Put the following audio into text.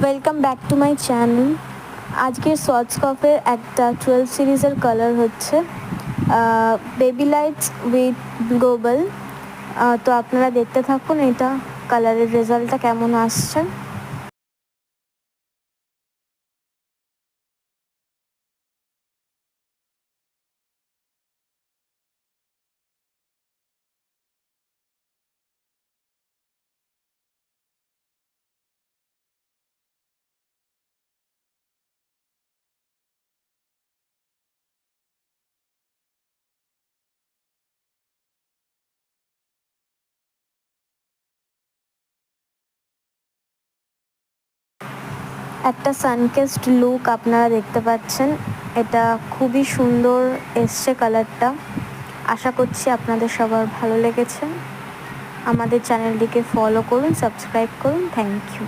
Welcome back to my channel. আজকের সোয়াটসকপের একটা 12 সিরিজের কালার হচ্ছে বেবি লাইটস উইথ গ্লোবাল। তো আপনারা দেখতে থাকুন এটা কালারের রেজাল্টটা কেমন আসছে। একটা সানকেস্ট লুক আপনারা দেখতে পাচ্ছেন, এটা খুবই সুন্দর এসছে কালারটা। আশা করছি আপনাদের সবার ভালো লেগেছে। আমাদের চ্যানেলটিকে ফলো করুন, সাবস্ক্রাইব করুন। Thank you.